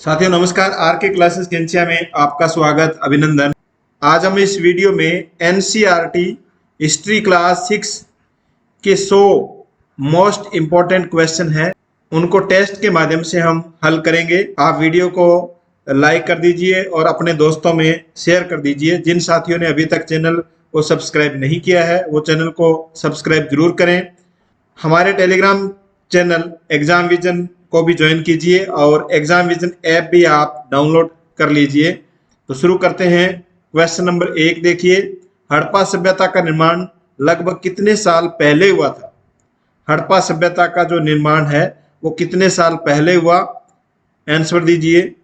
साथियों नमस्कार। आर के क्लासेस केंचिया में आपका स्वागत, अभिनंदन। आज हम इस वीडियो में एनसीईआरटी हिस्ट्री क्लास 6 के 100 मोस्ट इम्पोर्टेंट क्वेश्चन हैं, उनको टेस्ट के माध्यम से हम हल करेंगे। आप वीडियो को लाइक कर दीजिए और अपने दोस्तों में शेयर कर दीजिए। जिन साथियों ने अभी तक चैनल को सब्सक्राइब नहीं किया है वो चैनल को सब्सक्राइब जरूर करें। हमारे टेलीग्राम चैनल एग्जाम विजन को भी ज्वाइन कीजिए और एग्जाम विजन ऐप भी आप डाउनलोड कर लीजिए। तो शुरू करते हैं। क्वेश्चन नंबर 1 देखिए, हड़प्पा सभ्यता का निर्माण लगभग कितने साल पहले हुआ था? हड़प्पा सभ्यता का जो निर्माण है वो कितने साल पहले हुआ? आंसर दीजिए।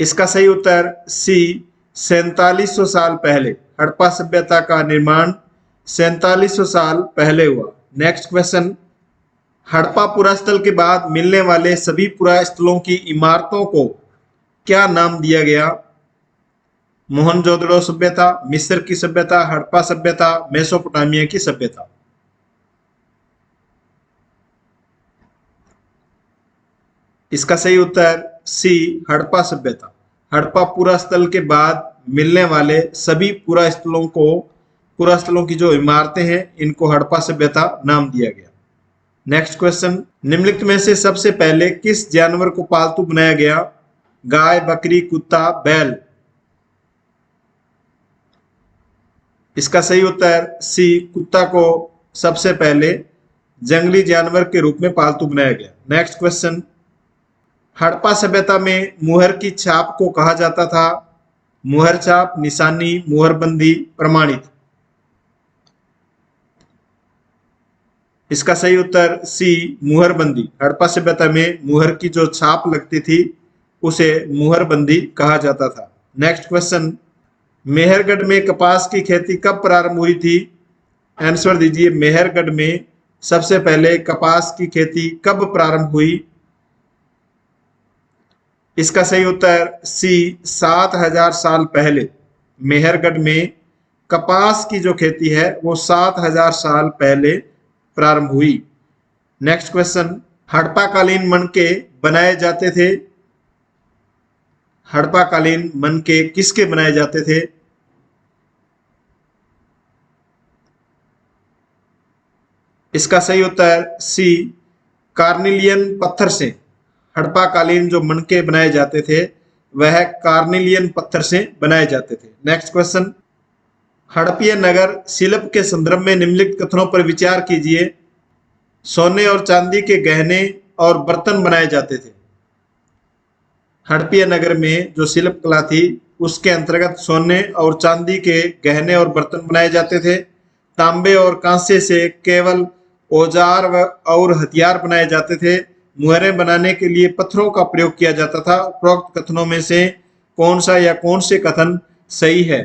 इसका सही उत्तर सी 4700 साल पहले। हड़प्पा सभ्यता का निर्माण 4700 साल पहले हुआ। नेक्स्ट क्वेश्चन, हड़प्पा पुरास्थल के बाद मिलने वाले सभी पुरास्थलों की इमारतों को क्या नाम दिया गया? मोहनजोदड़ो सभ्यता, मिस्र की सभ्यता, हड़प्पा सभ्यता, मेसोपोटामिया की सभ्यता। इसका सही उत्तर सी हड़प्पा सभ्यता। हड़प्पा पुरास्थल के बाद मिलने वाले सभी पुरास्थलों की जो इमारतें हैं इनको हड़प्पा सभ्यता नाम दिया गया। नेक्स्ट क्वेश्चन, निम्नलिखित में से सबसे पहले किस जानवर को पालतू बनाया गया? गाय, बकरी, कुत्ता, बैल। इसका सही उत्तर सी कुत्ता को सबसे पहले जंगली जानवर के रूप में पालतू बनाया गया। नेक्स्ट क्वेश्चन, हड़प्पा सभ्यता में मुहर की छाप को कहा जाता था? मुहर छाप, निशानी, मुहरबंदी, प्रमाणित। इसका सही उत्तर सी मुहरबंदी। हड़प्पा सभ्यता में मुहर की जो छाप लगती थी उसे मुहरबंदी कहा जाता था। नेक्स्ट क्वेश्चन, मेहरगढ़ में कपास की खेती कब प्रारंभ हुई थी? आंसर दीजिए। मेहरगढ़ में सबसे पहले कपास की खेती कब प्रारंभ हुई? इसका सही उत्तर सी 7000 साल पहले। मेहरगढ़ में कपास की जो खेती है वो 7000 साल पहले प्रारंभ हुई। नेक्स्ट क्वेश्चन, हड़प्पा कालीन मनके बनाए जाते थे? हड़प्पा कालीन मनके किसके बनाए जाते थे? इसका सही उत्तर सी कार्निलियन पत्थर से। हड़प्पा कालीन जो मनके बनाए जाते थे वह कार्निलियन पत्थर से बनाए जाते थे। नेक्स्ट क्वेश्चन, हड़प्पीय नगर शिल्प के संदर्भ में निम्नलिखित कथनों पर विचार कीजिए। सोने और चांदी के गहने और बर्तन बनाए जाते थे। हड़प्पीय नगर में जो शिल्प कला थी उसके अंतर्गत सोने और चांदी के गहने और बर्तन बनाए जाते थे। तांबे और कांसे से केवल औजार और हथियार बनाए जाते थे। मुहरें बनाने के लिए पत्थरों का प्रयोग किया जाता था। उपरोक्त कथनों में से कौन सा या कौन से कथन सही है?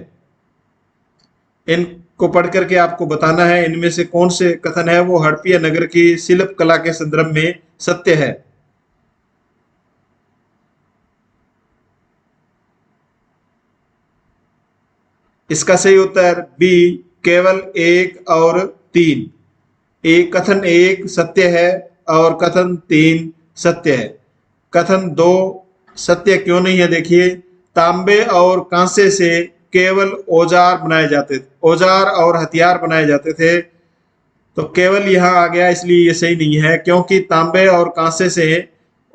इनको पढ़ करके आपको बताना है इनमें से कौन से कथन है वो हड़प्पीय नगर की शिल्प कला के संदर्भ में सत्य है। इसका सही उत्तर बी केवल 1 और 3। एक कथन 1 सत्य है और कथन 3 सत्य है। कथन 2 सत्य क्यों नहीं है? देखिए, तांबे और कांसे से केवल औजार बनाए जाते थे, औजार और हथियार बनाए जाते थे। तो केवल यहाँ आ गया, इसलिए ये सही नहीं है क्योंकि तांबे और कांसे से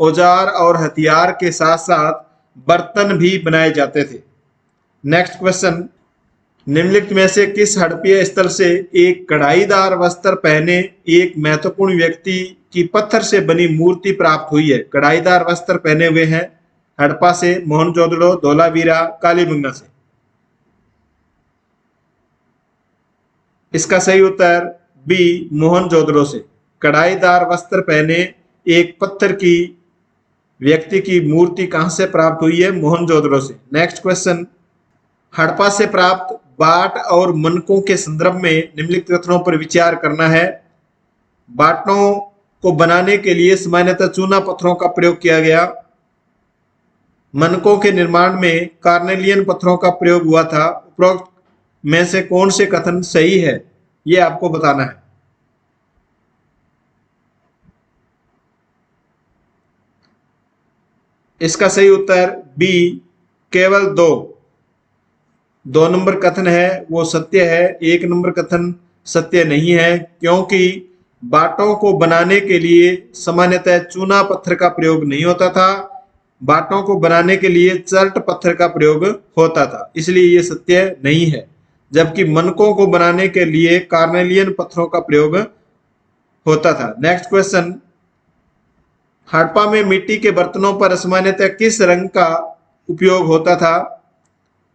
औजार और हथियार के साथ साथ बर्तन भी बनाए जाते थे। नेक्स्ट क्वेश्चन, निम्नलिखित में से किस हड़प्पीय स्थल से एक कढ़ाईदार वस्त्र पहने एक महत्वपूर्ण व्यक्ति की पत्थर से बनी मूर्ति प्राप्त हुई है? कढ़ाईदार वस्त्र पहने हुए हैं हड़प्पा से, मोहनजोदड़ो, धोलावीरा, कालीबंगा से। इसका सही उत्तर बी मोहनजोदड़ो से। कढ़ाईदार वस्त्र पहने एक पत्थर की व्यक्ति की मूर्ति कहां से प्राप्त हुई है? मोहनजोदड़ो से। नेक्स्ट क्वेश्चन, हड़प्पा से प्राप्त बाट और मनकों के संदर्भ में निम्नलिखित कथनों पर विचार करना है। बाटों को बनाने के लिए सामान्यतः चूना पत्थरों का प्रयोग किया गया। मनकों के निर्माण में कार्नेलियन पत्थरों का प्रयोग हुआ था। उपरोक्त में से कौन से कथन सही है ये आपको बताना है। इसका सही उत्तर बी केवल दो। 2 नंबर कथन है वो सत्य है, 1 नंबर कथन सत्य नहीं है, क्योंकि बाटों को बनाने के लिए सामान्यतः चूना पत्थर का प्रयोग नहीं होता था, बाटों को बनाने के लिए चर्ट पत्थर का प्रयोग होता था, इसलिए ये सत्य नहीं है। जबकि मनकों को बनाने के लिए कार्नेलियन पत्थरों का प्रयोग होता था। नेक्स्ट क्वेश्चन, हड़प्पा में मिट्टी के बर्तनों पर सामान्यतः किस रंग का उपयोग होता था?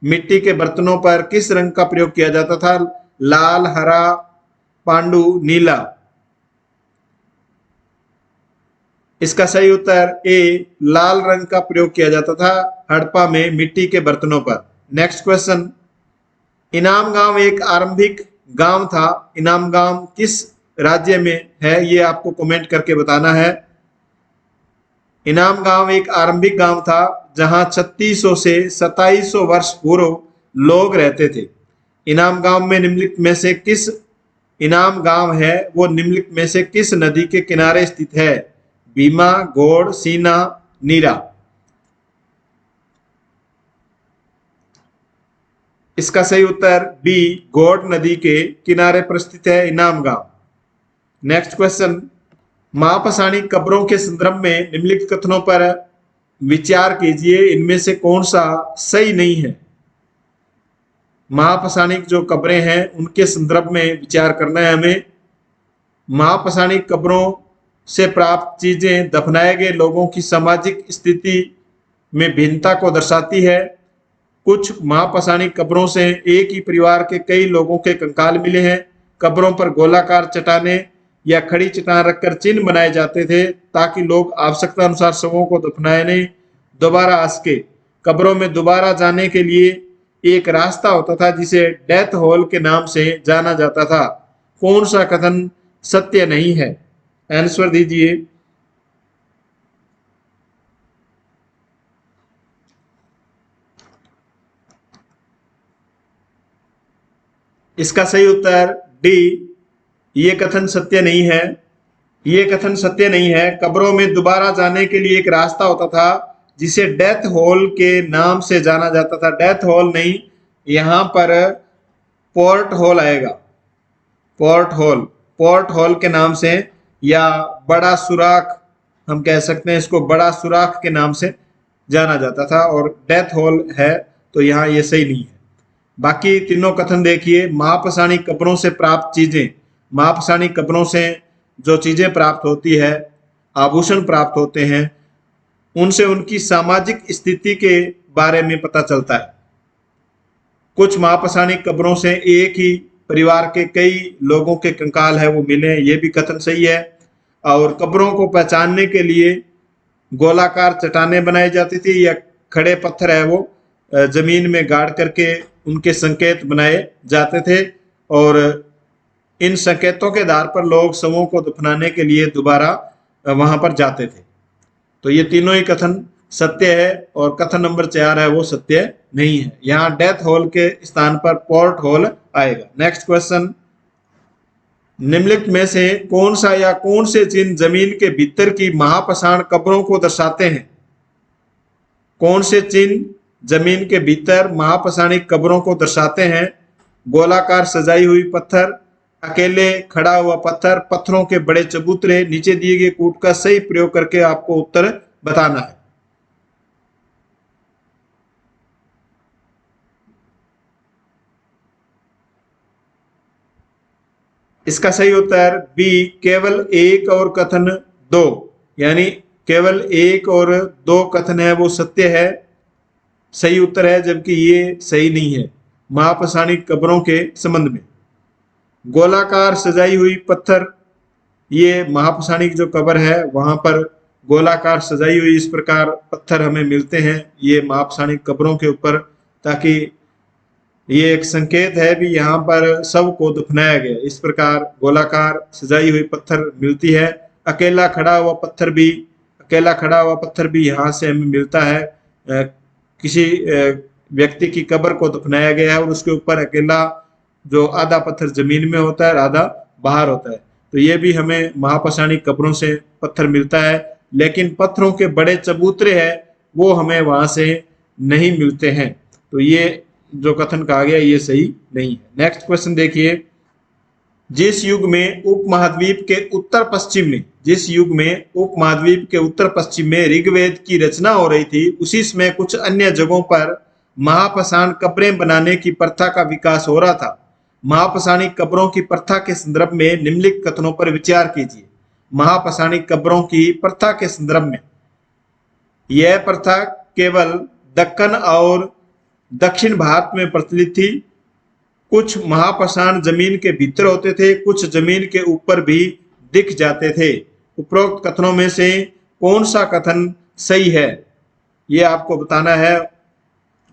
मिट्टी के बर्तनों पर किस रंग का प्रयोग किया जाता था? लाल, हरा, पांडु, नीला। इसका सही उत्तर ए लाल रंग का प्रयोग किया जाता था हड़प्पा में मिट्टी के बर्तनों पर। नेक्स्ट क्वेश्चन, इनाम गांव एक आरंभिक गांव था, इनाम गांव किस राज्य में है? ये आपको कमेंट करके बताना है। इनाम गांव एक आरंभिक गांव था जहां 3600 से 2700 वर्ष पूर्व लोग रहते थे। इनाम गांव में निम्नलिखित में से किस इनाम गांव है वो निम्नलिखित में से किस नदी के किनारे स्थित है? भीमा, घोड़, सीना, नीरा। इसका सही उत्तर बी घोड़ नदी के किनारे पर स्थित है इनाम गांव। नेक्स्ट क्वेश्चन, महापसाणी कब्रों के संदर्भ में निम्नलिखित कथनों पर विचार कीजिए, इनमें से कौन सा सही नहीं है? महापसाणिक जो कब्रें हैं उनके संदर्भ में विचार करना है हमें। महापसाणिक कब्रों से प्राप्त चीजें दफनाए गए लोगों की सामाजिक स्थिति में भिन्नता को दर्शाती है। कुछ महापसाणिक कब्रों से एक ही परिवार के कई लोगों के कंकाल मिले हैं। कब्रों पर गोलाकार चट्टाने या खड़ी चट्टान रखकर चिन्ह बनाए जाते थे ताकि लोग आवश्यकता अनुसार शवों को दफनाने दोबारा आ सके। कब्रों में दोबारा जाने के लिए एक रास्ता होता था जिसे डेथ हॉल के नाम से जाना जाता था। कौन सा कथन सत्य नहीं है? आंसर दीजिए। इसका सही उत्तर डी ये कथन सत्य नहीं है। ये कथन सत्य नहीं है। कब्रों में दोबारा जाने के लिए एक रास्ता होता था जिसे डेथ हॉल के नाम से जाना जाता था। डेथ हॉल नहीं, यहां पर पोर्ट हॉल आएगा। पोर्ट हॉल के नाम से, या बड़ा सुराख हम कह सकते हैं इसको, बड़ा सुराख के नाम से जाना जाता था, और डेथ हॉल है तो यहाँ ये सही नहीं है। बाकी तीनों कथन देखिए। महापसाणी कब्रों से प्राप्त चीजें, महापसाणी कब्रों से जो चीजें प्राप्त होती है, आभूषण प्राप्त होते हैं, उनसे उनकी सामाजिक स्थिति के बारे में पता चलता है। कुछ महापसाणी कब्रों से एक ही परिवार के कई लोगों के कंकाल है वो मिले, ये भी कथन सही है। और कब्रों को पहचानने के लिए गोलाकार चट्टानें बनाई जाती थी या खड़े पत्थर है वो जमीन में गाड़ करके उनके संकेत बनाए जाते थे, और इन संकेतों के आधार पर लोग शवों को दफनाने के लिए दोबारा वहां पर जाते थे। तो ये तीनों ही कथन सत्य है, और कथन नंबर 4 है वो सत्य नहीं है। यहाँ डेथ हॉल के स्थान पर पोर्ट हॉल आएगा। नेक्स्ट क्वेश्चन, निम्नलिखित में से कौन सा या कौन से चिन्ह जमीन के भीतर की महापसाण कब्रों को दर्शाते हैं? कौन से चिन्ह जमीन के भीतर महापसाणी कब्रों को दर्शाते हैं? गोलाकार सजाई हुई पत्थर, अकेले खड़ा हुआ पत्थर, पत्थरों के बड़े चबूतरे। नीचे दिए गए कूट का सही प्रयोग करके आपको उत्तर बताना है। इसका सही उत्तर बी केवल एक और कथन दो, यानी केवल एक और दो कथन है वो सत्य है, सही उत्तर है, जबकि ये सही नहीं है। महापसाणी कब्रों के संबंध में गोलाकार सजाई हुई पत्थर, ये महापसाणी की जो कब्र है वहां पर गोलाकार सजाई हुई इस प्रकार पत्थर हमें मिलते हैं ये महापसाणी कब्रों के ऊपर, ताकि ये एक संकेत है भी यहाँ पर शव को दफनाया गया। इस प्रकार गोलाकार सजाई हुई पत्थर मिलती है। अकेला खड़ा हुआ पत्थर भी यहाँ से हमें मिलता है। किसी व्यक्ति की कब्र को दफनाया गया है और उसके ऊपर अकेला जो आधा पत्थर जमीन में होता है, आधा बाहर होता है। तो ये भी हमें महापसाणी कब्रों से पत्थर मिलता है। लेकिन पत्थरों के बड़े चबूतरे हैं वो हमें वहां से नहीं मिलते हैं। तो ये जो कथन कहा गया ये सही नहीं है। नेक्स्ट क्वेश्चन देखिए, जिस युग में उपमहाद्वीप के उत्तर पश्चिम में ऋग्वेद की रचना हो रही थी, उसी समय कुछ अन्य जगहों पर महापाषाण कब्रें बनाने की प्रथा का विकास हो रहा था। महापाषाणी कब्रों की प्रथा के संदर्भ में निम्नलिखित कथनों पर विचार कीजिए। महापाषाणी कब्रों की प्रथा के संदर्भ में यह प्रथा केवल दक्कन और दक्षिण भारत में प्रचलित थी। कुछ महापाषाण जमीन के भीतर होते थे, कुछ जमीन के ऊपर भी दिख जाते थे। उपरोक्त कथनों में से कौन सा कथन सही है, ये आपको बताना है।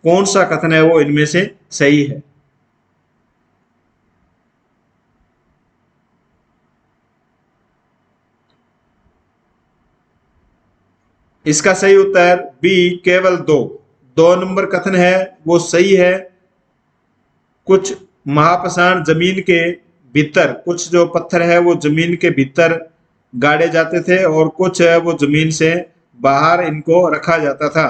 कौन सा कथन है वो इनमें से सही है। इसका सही उत्तर बी, केवल दो नंबर कथन है वो सही है। कुछ महापाषाण जमीन के भीतर, कुछ जो पत्थर है वो जमीन के भीतर गाड़े जाते थे और कुछ है वो जमीन से बाहर इनको रखा जाता था।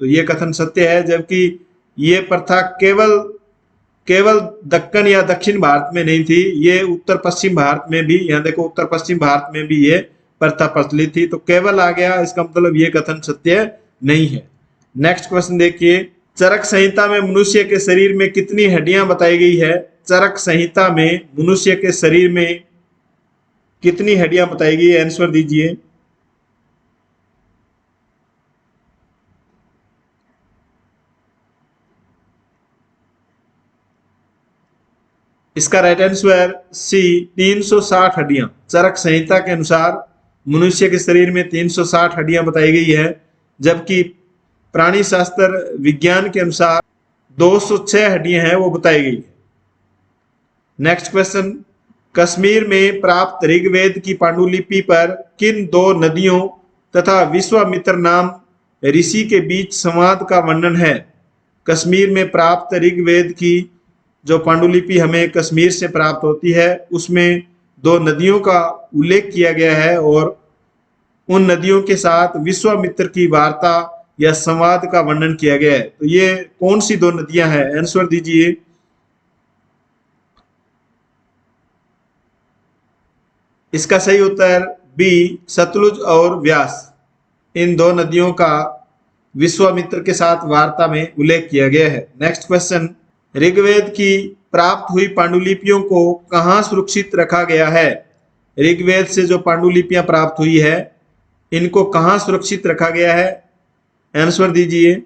तो ये कथन सत्य है, जबकि ये प्रथा केवल दक्कन या दक्षिण भारत में नहीं थी, ये उत्तर पश्चिम भारत में भी, यहाँ देखो उत्तर पश्चिम भारत में भी ये प्रथा प्रचलित थी। तो केवल आ गया, इसका मतलब ये कथन सत्य नहीं है। नेक्स्ट क्वेश्चन देखिए, चरक संहिता में मनुष्य के शरीर में कितनी हड्डियां बताई गई है? चरक संहिता में मनुष्य के शरीर में कितनी हड्डियां बताई गई है? आंसर दीजिए। इसका राइट आंसर सी, 360 हड्डियां। चरक संहिता के अनुसार मनुष्य के शरीर में 360 हड्डियां बताई गई है, जबकि प्राणी शास्त्र विज्ञान के अनुसार 206 हड्डियां हैं वो बताई गई है। नेक्स्ट क्वेश्चन, कश्मीर में प्राप्त ऋग्वेद की पांडुलिपि पर किन दो नदियों तथा विश्वामित्र नाम ऋषि के बीच संवाद का वर्णन है? कश्मीर में प्राप्त ऋग्वेद की जो पांडुलिपि हमें कश्मीर से प्राप्त होती है, उसमें दो नदियों का उल्लेख किया गया है और उन नदियों के साथ विश्वामित्र की वार्ता या संवाद का वर्णन किया गया है। तो ये कौन सी दो नदियां हैं? आंसर दीजिए। इसका सही उत्तर बी, सतलुज और व्यास। इन दो नदियों का विश्वामित्र के साथ वार्ता में उल्लेख किया गया है। नेक्स्ट क्वेश्चन, ऋग्वेद की प्राप्त हुई पांडुलिपियों को कहाँ सुरक्षित रखा गया है? ऋग्वेद से जो पांडुलिपियां प्राप्त हुई है इनको कहाँ सुरक्षित रखा गया है? आंसर दीजिए।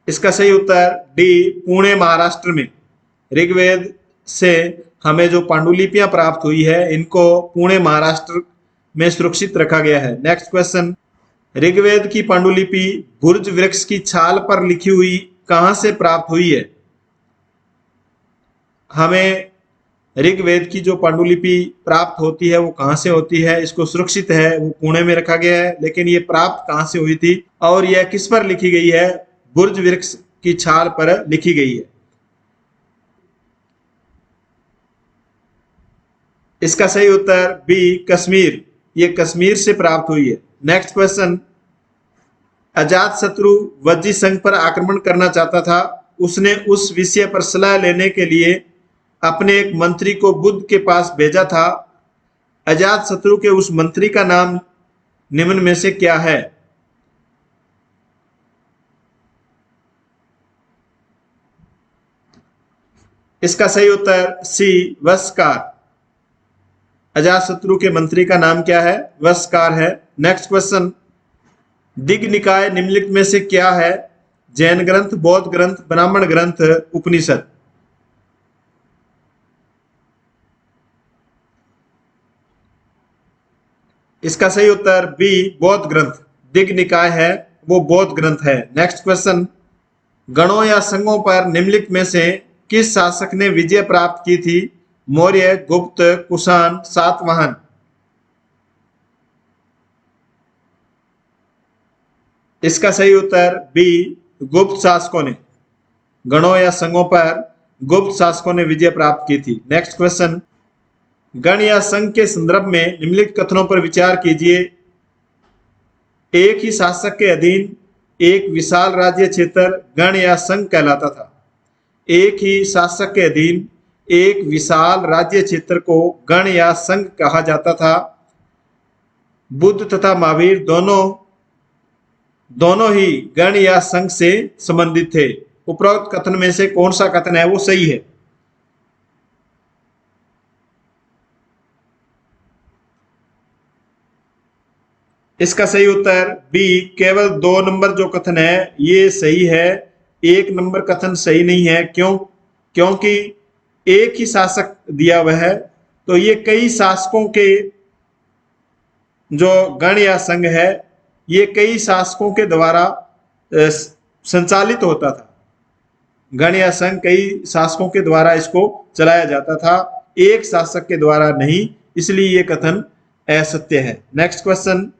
इसका सही उत्तर डी, पुणे महाराष्ट्र में। ऋग्वेद से हमें जो पांडुलिपियां प्राप्त हुई है इनको पुणे महाराष्ट्र में सुरक्षित रखा गया है। नेक्स्ट क्वेश्चन, ऋग्वेद की पांडुलिपि भुर्ज वृक्ष की छाल पर लिखी हुई कहां से प्राप्त हुई है? हमें ऋग्वेद की जो पांडुलिपि प्राप्त होती है वो कहां से होती है? इसको सुरक्षित है वो पुणे में रखा गया है, लेकिन ये प्राप्त कहां से हुई थी और यह किस पर लिखी गई है? भुर्ज वृक्ष की छाल पर लिखी गई है। इसका सही उत्तर बी, कश्मीर। ये कश्मीर से प्राप्त हुई है। नेक्स्ट क्वेश्चन, अजातशत्रु वज्जी संघ पर आक्रमण करना चाहता था। उसने उस विषय पर सलाह लेने के लिए अपने एक मंत्री को बुद्ध के पास भेजा था। अजातशत्रु के उस मंत्री का नाम निम्न में से क्या है? इसका सही उत्तर सी, वस्कार। अजातशत्रु के मंत्री का नाम क्या है? वस्कार है। नेक्स्ट क्वेश्चन, दिग् निकाय निम्नलिखित में से क्या है? जैन ग्रंथ, बौद्ध ग्रंथ, ब्राह्मण ग्रंथ, उपनिषद। इसका सही उत्तर बी, बौद्ध ग्रंथ। दिग् निकाय है वो बौद्ध ग्रंथ है। नेक्स्ट क्वेश्चन, गणों या संघों पर निम्नलिखित में से किस शासक ने विजय प्राप्त की थी? मौर्य, गुप्त, कुषाण, सातवाहन। इसका सही उत्तर बी, गुप्त शासकों ने। गणों या संघों पर गुप्त शासकों ने विजय प्राप्त की थी। नेक्स्ट क्वेश्चन, गण या संघ के संदर्भ में निम्नलिखित कथनों पर विचार कीजिए। एक ही शासक के अधीन एक विशाल राज्य क्षेत्र गण या संघ कहलाता था। एक ही शासक के अधीन एक विशाल राज्य क्षेत्र को गण या संघ कहा जाता था। बुद्ध तथा महावीर दोनों ही गण या संघ से संबंधित थे। उपरोक्त कथन में से कौन सा कथन है वो सही है? इसका सही उत्तर बी, केवल 2 नंबर जो कथन है ये सही है। 1 नंबर कथन सही नहीं है। क्यों? क्योंकि एक ही शासक दिया हुआ है, तो ये कई शासकों के जो गण या संघ है ये कई शासकों के द्वारा संचालित होता था। गण या संघ कई शासकों के द्वारा इसको चलाया जाता था, एक शासक के द्वारा नहीं, इसलिए ये कथन असत्य है। नेक्स्ट क्वेश्चन,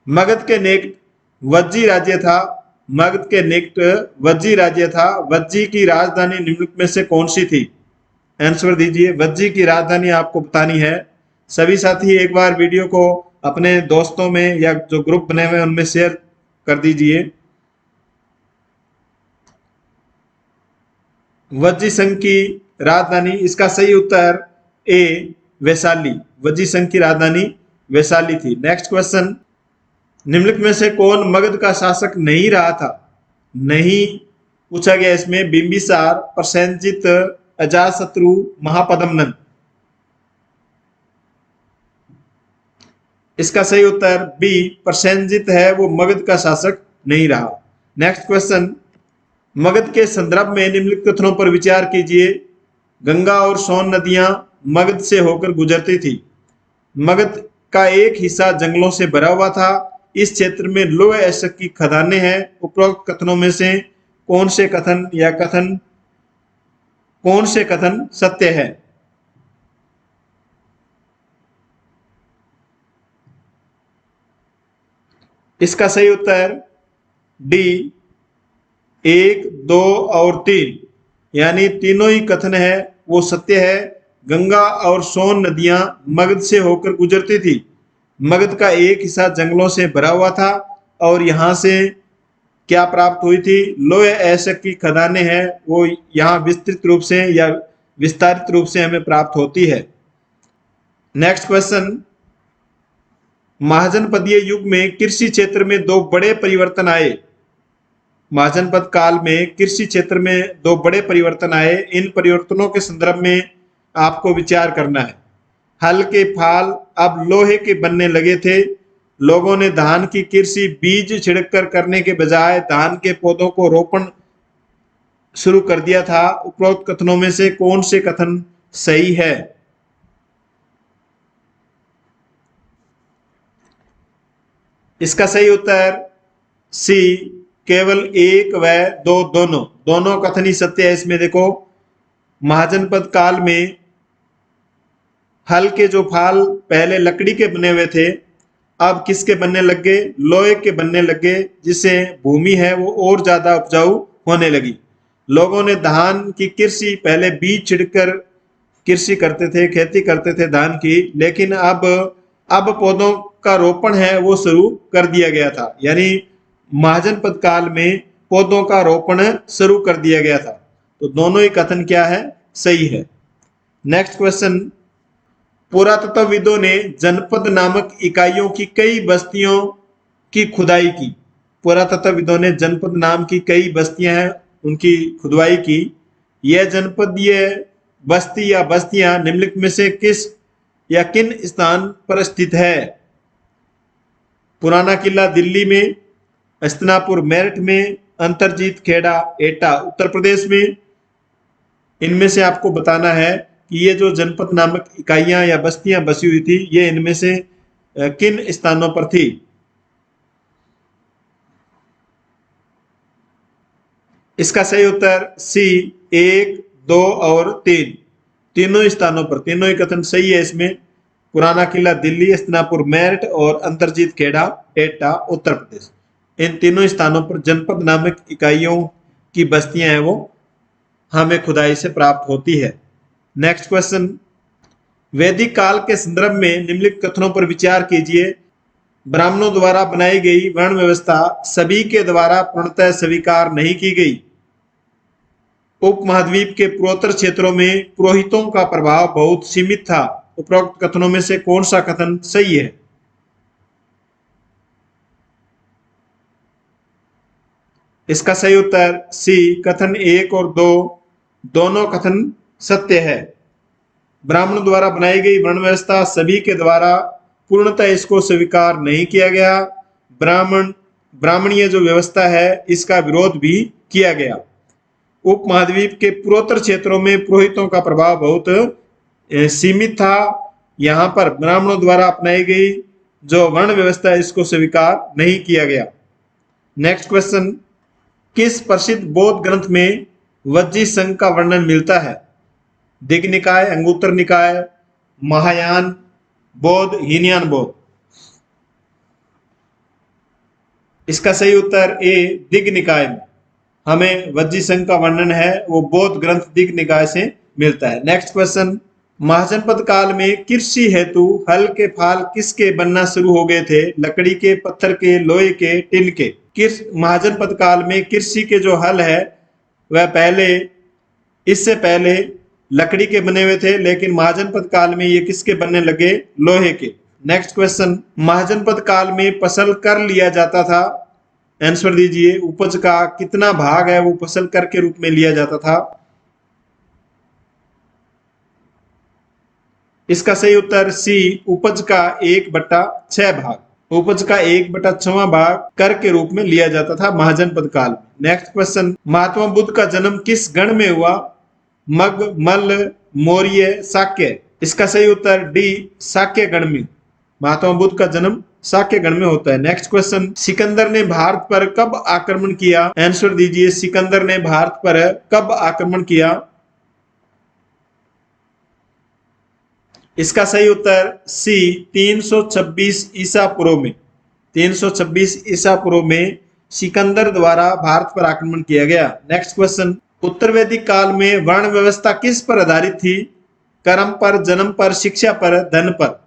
मगध के निकट वज्जी राज्य था। मगध के निकट वज्जी राज्य था। वज्जी की राजधानी निम्नलिखित में से कौन सी थी? आंसर दीजिए। वज्जी की राजधानी आपको बतानी है। सभी साथी एक बार वीडियो को अपने दोस्तों में या जो ग्रुप बने हुए उनमें शेयर कर दीजिए। वज्जी संघ की राजधानी, इसका सही उत्तर ए, वैशाली। वज्जी संघ की राजधानी वैशाली थी। नेक्स्ट क्वेश्चन, निम्नलिखित में से कौन मगध का शासक नहीं रहा था? नहीं पूछा गया इसमें। बिंबिसार, प्रसेनजित, अजातशत्रु, महापद्मनंद। इसका सही उत्तर बी, प्रसेनजित है, वो मगध का शासक नहीं रहा। नेक्स्ट क्वेश्चन, मगध के संदर्भ में निम्नलिखित कथनों पर विचार कीजिए। गंगा और सोन नदियां मगध से होकर गुजरती थी। मगध का एक हिस्सा जंगलों से भरा हुआ था। इस क्षेत्र में लौह अयस्क की खदानें हैं। उपरोक्त कथनों में से कौन से कथन सत्य है? इसका सही उत्तर डी, 1, 2 और 3, यानी तीनों ही कथन है वो सत्य है। गंगा और सोन नदियां मगध से होकर गुजरती थी। मगध का एक हिस्सा जंगलों से भरा हुआ था और यहाँ से क्या प्राप्त हुई थी? लौह अयस्क की खदानें हैं, वो यहाँ विस्तृत रूप से या विस्तारित रूप से हमें प्राप्त होती है। नेक्स्ट क्वेश्चन, महाजनपदीय युग में कृषि क्षेत्र में 2 बड़े परिवर्तन आए। महाजनपद काल में कृषि क्षेत्र में 2 बड़े परिवर्तन आए। इन परिवर्तनों के संदर्भ में आपको विचार करना है। हल के फाल अब लोहे के बनने लगे थे। लोगों ने धान की कृषि बीज छिड़ककर करने के बजाय धान के पौधों को रोपण शुरू कर दिया था। उपरोक्त कथनों में से कौन से कथन सही है? इसका सही उत्तर सी, केवल 1 व 2 दोनों कथन ही सत्य है। इसमें देखो, महाजनपद काल में हल के जो फाल पहले लकड़ी के बने हुए थे, अब किसके बनने लग गए? लोहे के बनने लग गए, जिससे भूमि है वो और ज्यादा उपजाऊ होने लगी। लोगों ने धान की कृषि पहले बीज छिड़कर कृषि करते थे, खेती करते थे धान की, लेकिन अब पौधों का रोपण है वो शुरू कर दिया गया था। यानी महाजनपद काल में पौधों का रोपण शुरू कर दिया गया था। तो दोनों ही कथन क्या है? सही है। नेक्स्ट क्वेश्चन, पुरातत्वविदों ने जनपद नामक इकाइयों की कई बस्तियों की खुदाई की। पुरातत्वविदों ने जनपद नाम की कई बस्तियां हैं उनकी खुदाई की। यह जनपदीय बस्ती या बस्तियां निम्नलिखित में से किस या किन स्थान पर स्थित है? पुराना किला दिल्ली में, हस्तिनापुर मेरठ में, अंतरजीत खेड़ा एटा उत्तर प्रदेश में। इनमें से आपको बताना है कि ये जो जनपद नामक इकाइयां या बस्तियां बसी हुई थी ये इनमें से किन स्थानों पर थी? इसका सही उत्तर सी, 1, 2 और 3, तीनों स्थानों पर, तीनों ही कथन सही है। इसमें पुराना किला दिल्ली, हस्तिनापुर मेरठ और अंतरजीत खेड़ा एटा उत्तर प्रदेश, इन तीनों स्थानों पर जनपद नामक इकाइयों की बस्तियां हैं वो हमें खुदाई से प्राप्त होती है। नेक्स्ट क्वेश्चन, वैदिक काल के संदर्भ में निम्नलिखित कथनों पर विचार कीजिए। ब्राह्मणों द्वारा बनाई गई वर्ण व्यवस्था सभी के द्वारा पूर्णतः स्वीकार नहीं की गई। उपमहाद्वीप के पूर्वोत्तर क्षेत्रों में पुरोहितों का प्रभाव बहुत सीमित था। उपरोक्त कथनों में से कौन सा कथन सही है? इसका सही उत्तर सी, कथन 1 और 2 दोनों कथन सत्य है। ब्राह्मण द्वारा बनाई गई वर्ण व्यवस्था सभी के द्वारा पूर्णतः इसको स्वीकार नहीं किया गया। ब्राह्मणीय जो व्यवस्था है इसका विरोध भी किया गया। उपमहाद्वीप के पूर्वोत्तर क्षेत्रों में पुरोहितों का प्रभाव बहुत सीमित था। यहाँ पर ब्राह्मणों द्वारा अपनाई गई जो वर्ण व्यवस्था है इसको स्वीकार नहीं किया गया। नेक्स्ट क्वेश्चन, किस प्रसिद्ध बौद्ध ग्रंथ में वज्जी संघ का वर्णन मिलता है? दिग् निकाय, अंगुत्तर निकाय, महायान बौद्ध, हीनयान बौद्ध। इसका सही उत्तर ए, दिग् निकाय में हमें वज्जी संघ का वर्णन है वो बौद्ध ग्रंथ दिग् निकाय से मिलता है। नेक्स्ट क्वेश्चन, महाजनपद काल में कृषि हेतु हल के फाल किसके बनना शुरू हो गए थे? लकड़ी के, पत्थर के, लोहे के, टिन के। महाजनपद काल में कृषि के जो हल है वह इससे पहले लकड़ी के बने हुए थे, लेकिन महाजनपद काल में ये किसके बनने लगे? लोहे के। नेक्स्ट क्वेश्चन, महाजनपद काल में फसल कर लिया जाता था, आंसर दीजिए। उपज का कितना भाग है वो फसल कर के रूप में लिया जाता था? इसका सही उत्तर सी, उपज का 1/6 भाग। उपज का 1/6 भाग कर के रूप में लिया जाता था महाजनपद काल में। नेक्स्ट क्वेश्चन, महात्मा बुद्ध का जन्म किस गण में हुआ? मग, मल्ल, मौर्य, शाक्य। इसका सही उत्तर डी, शाक्य गण में। महात्मा बुद्ध का जन्म शाक्य गण में होता है। नेक्स्ट क्वेश्चन, सिकंदर ने भारत पर कब आक्रमण किया? आंसर दीजिए। सिकंदर ने भारत पर कब आक्रमण किया? इसका सही उत्तर सी, 326 ईसा पूर्व में। 326 ईसा पूर्व में सिकंदर द्वारा भारत पर आक्रमण किया गया। नेक्स्ट क्वेश्चन, उत्तर वैदिक काल में वर्ण व्यवस्था किस पर आधारित थी? कर्म पर, जन्म पर, शिक्षा पर, धन पर।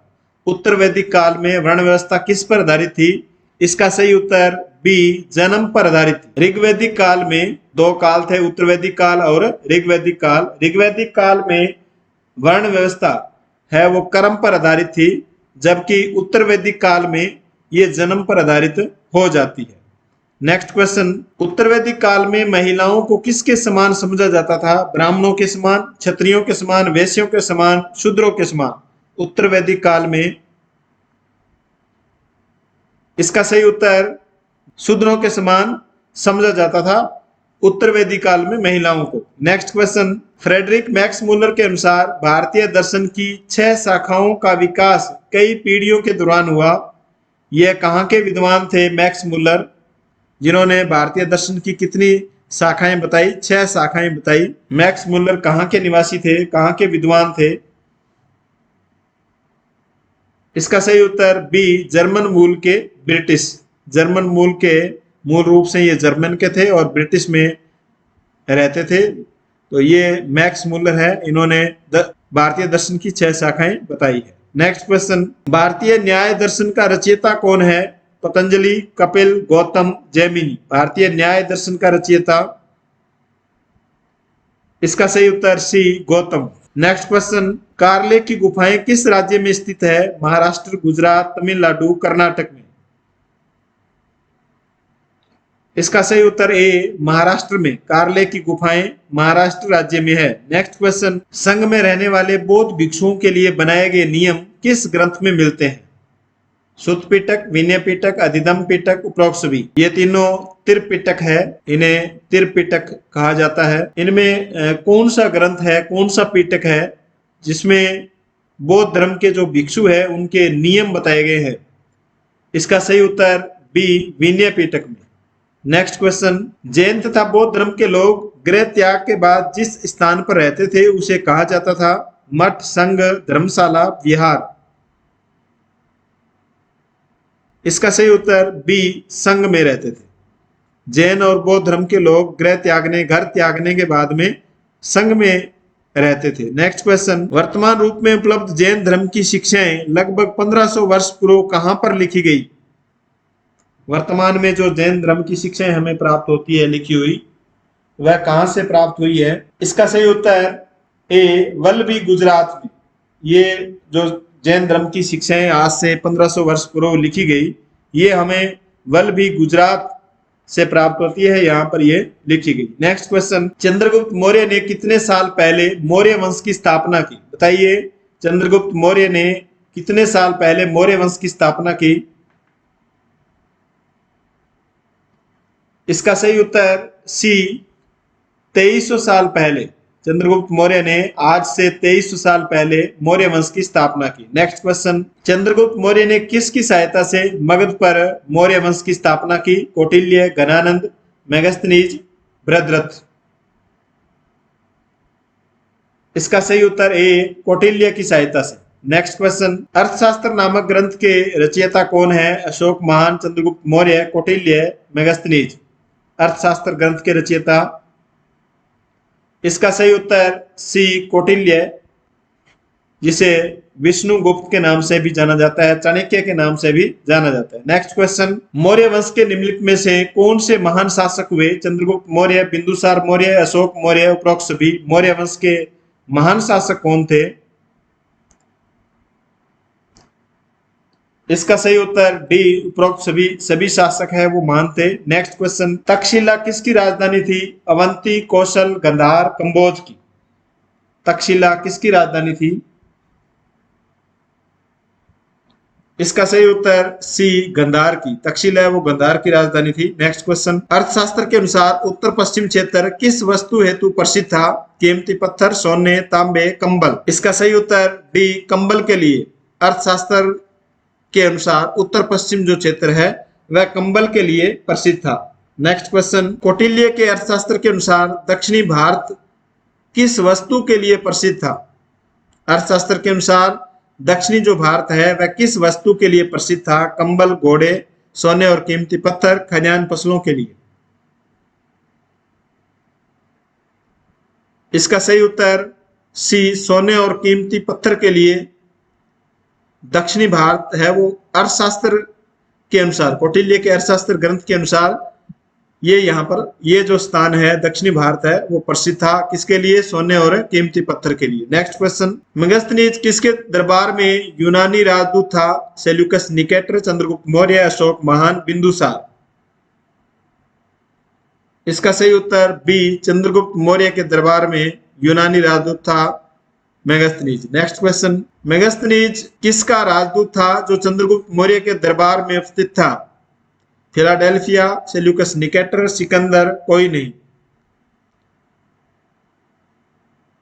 उत्तर वैदिक काल में वर्ण व्यवस्था किस पर आधारित थी? इसका सही उत्तर बी, जन्म पर आधारित थी। ऋग्वैदिक काल में 2 काल थे, उत्तर वैदिक काल और ऋग्वैदिक काल। ऋग्वैदिक काल में वर्ण व्यवस्था है वो कर्म पर आधारित थी, जबकि उत्तर वैदिक काल में ये जन्म पर आधारित हो जाती है। नेक्स्ट क्वेश्चन, उत्तर वैदिक काल में महिलाओं को किसके समान समझा जाता था? ब्राह्मणों के समान, क्षत्रियों के समान, वैश्यों के समान, शूद्रों के समान। उत्तर वैदिक काल में इसका सही उत्तर शूद्रों के समान समझा जाता था उत्तर वैदिक काल में महिलाओं को। Next question, Frederick Max Muller के अनुसार भारतीय दर्शन की 6 शाखाओं का विकास कई पीढ़ियों के दौरान हुआ। यह कहाँ के विद्वान थे? मैक्स मुलर, जिन्होंने भारतीय दर्शन की कितनी शाखाएं बताई? 6 शाखाएं बताई। मैक्स मुलर कहाँ के निवासी थे, कहाँ के विद्वान थे? इसका सही उत्तर बी, जर्मन मूल के ब्रिटिश। जर्मन मूल के, मूल रूप से ये जर्मन के थे और ब्रिटिश में रहते थे। तो ये मैक्स मुलर है, इन्होंने भारतीय दर्शन की 6 शाखाएं बताई है। नेक्स्ट क्वेश्चन, भारतीय न्याय दर्शन का रचयिता कौन है? पतंजलि, कपिल, गौतम, जैमिनी। भारतीय न्याय दर्शन का रचयिता, इसका सही उत्तर सी, गौतम। नेक्स्ट क्वेश्चन, कार्ले की गुफाएं किस राज्य में स्थित है? महाराष्ट्र, गुजरात, तमिलनाडु, कर्नाटक में। इसका सही उत्तर ए, महाराष्ट्र में। कार्ले की गुफाएं महाराष्ट्र राज्य में है। नेक्स्ट क्वेश्चन, संघ में रहने वाले बौद्ध भिक्षुओं के लिए बनाए गए नियम किस ग्रंथ में मिलते हैं? सुत्त पिटक, विनय पिटक, अधिधम्म पिटक, उपरोक्त सभी। ये तीनों त्रिपिटक है, इन्हें त्रिपिटक कहा जाता है। इनमें कौन सा ग्रंथ है, कौन सा पिटक है जिसमें बौद्ध धर्म के जो भिक्षु है उनके नियम बताए गए हैं? इसका सही उत्तर बी, विनय पिटक में। नेक्स्ट क्वेश्चन, जैन तथा बौद्ध धर्म के लोग गृह त्याग के बाद जिस स्थान पर रहते थे उसे कहा जाता था? मठ, संघ, धर्मशाला, विहार। इसका सही उत्तर बी, संघ में रहते थे। जैन और बौद्ध धर्म के लोग घर त्यागने के बाद में संघ में रहते थे। नेक्स्ट क्वेश्चन, वर्तमान रूप में उपलब्ध जैन धर्म की शिक्षाएं लगभग 1500 वर्ष पूर्व कहां पर लिखी गई? वर्तमान में जो जैन धर्म की शिक्षाएं हमें प्राप्त होती है लिखी हुई, वह कहां से प्राप्त हुई है? इसका सही उत्तर ए वल्लभी गुजरात में। ये जो जैन धर्म की शिक्षाएं आज से 1500 वर्ष पूर्व लिखी गई, ये हमें वल्लभी गुजरात से प्राप्त होती है, यहां पर ये लिखी गई। नेक्स्ट क्वेश्चन, चंद्रगुप्त मौर्य ने कितने साल पहले मौर्य वंश की स्थापना की? बताइए, चंद्रगुप्त मौर्य ने कितने साल पहले मौर्य वंश की स्थापना की? इसका सही उत्तर सी 2300 साल पहले। चंद्रगुप्त मौर्य ने आज से 2300 साल पहले मौर्य वंश की स्थापना की। नेक्स्ट क्वेश्चन, चंद्रगुप्त मौर्य ने किसकी सहायता से मगध पर मौर्य वंश की स्थापना की? कौटिल्य, घनानंद, मेगस्थनीज, बृहद्रथ। इसका सही उत्तर ए कौटिल्य की सहायता से। नेक्स्ट क्वेश्चन, अर्थशास्त्र नामक ग्रंथ के रचयिता कौन है? अशोक महान, चंद्रगुप्त मौर्य, कौटिल्य, मेगस्थनीज। अर्थशास्त्र ग्रंथ के रचयिता, इसका सही उत्तर सी कौटिल्य, जिसे विष्णुगुप्त के नाम से भी जाना जाता है, चाणक्य के नाम से भी जाना जाता है। नेक्स्ट क्वेश्चन, मौर्य वंश के निम्नलिखित में से कौन से महान शासक हुए? चंद्रगुप्त मौर्य, बिंदुसार मौर्य, अशोक मौर्य। उपरोक्त सभी मौर्य वंश के महान शासक कौन थे? इसका सही उत्तर डी उपरोक्त सभी शासक है वो महान थे। नेक्स्ट क्वेश्चन, तक्षशिला किसकी राजधानी थी? अवंती, कौशल, गंधार, कंबोज की। तक्षशिला किसकी राजधानी थी? इसका सही उत्तर सी गंधार की। तक्षशिला वो गंधार की राजधानी थी। नेक्स्ट क्वेश्चन, अर्थशास्त्र के अनुसार उत्तर पश्चिम क्षेत्र किस वस्तु हेतु प्रसिद्ध था? कीमती पत्थर, सोने, तांबे, कंबल। इसका सही उत्तर डी कंबल के लिए। अर्थशास्त्र के अनुसार उत्तर पश्चिम जो क्षेत्र है वह कंबल के लिए प्रसिद्ध था। नेक्स्ट क्वेश्चन, कौटिल्य के अर्थशास्त्र के अनुसार दक्षिणी भारत किस वस्तु के लिए प्रसिद्ध था? अर्थशास्त्र के अनुसार दक्षिणी जो भारत है वह किस वस्तु के लिए प्रसिद्ध था? कंबल, घोड़े, सोने और कीमती पत्थर, खजान फसलों के लिए। इसका सही उत्तर सी सोने और कीमती पत्थर के लिए दक्षिणी भारत है वो अर्थशास्त्र के अनुसार, कौटिल्य के अर्थशास्त्र ग्रंथ के अनुसार ये यहाँ पर ये जो स्थान है दक्षिणी भारत है वो प्रसिद्ध था। किसके लिए? सोने और कीमती पत्थर के लिए। नेक्स्ट क्वेश्चन, मेगस्थनीज किसके दरबार में यूनानी राजदूत था? सेल्यूकस निकेटर, चंद्रगुप्त मौर्य, अशोक महान, बिंदुसार। इसका सही उत्तर बी चंद्रगुप्त मौर्य के दरबार में यूनानी राजदूत था मेगस्थनीज। नेक्स्ट क्वेश्चन, मेगस्थनीज किसका राजदूत था जो चंद्रगुप्त मौर्य के दरबार में उपस्थित था? फिलाडेल्फिया, सेल्यूकस निकेटर, सिकंदर, कोई नहीं।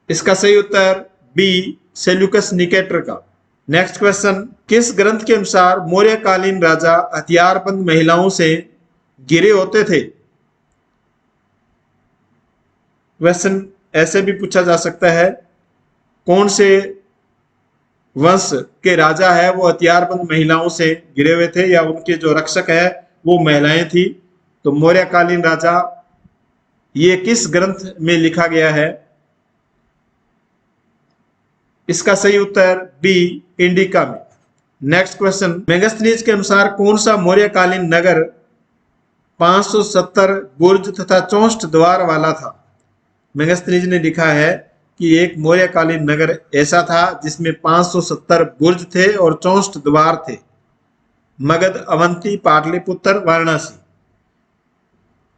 इसका सही उत्तर बी सेल्यूकस निकेटर का। नेक्स्ट क्वेश्चन, किस ग्रंथ के अनुसार मौर्यकालीन राजा हथियारबंद महिलाओं से घिरे होते थे? क्वेश्चन ऐसे भी पूछा जा सकता है, कौन से वंश के राजा है वो हथियारबंद महिलाओं से घिरे हुए थे या उनके जो रक्षक है वो महिलाएं थी? तो मौर्यकालीन राजा ये किस ग्रंथ में लिखा गया है? इसका सही उत्तर बी इंडिका में। नेक्स्ट क्वेश्चन, मेगस्थनीज के अनुसार कौन सा मौर्यकालीन नगर 570 बुर्ज तथा 64 द्वार वाला था? मेगस्थनीज ने लिखा है कि एक मौर्यकालीन नगर ऐसा था जिसमें 570 बुर्ज थे और 64 द्वार थे। मगध, अवंती, पाटलिपुत्र, वाराणसी।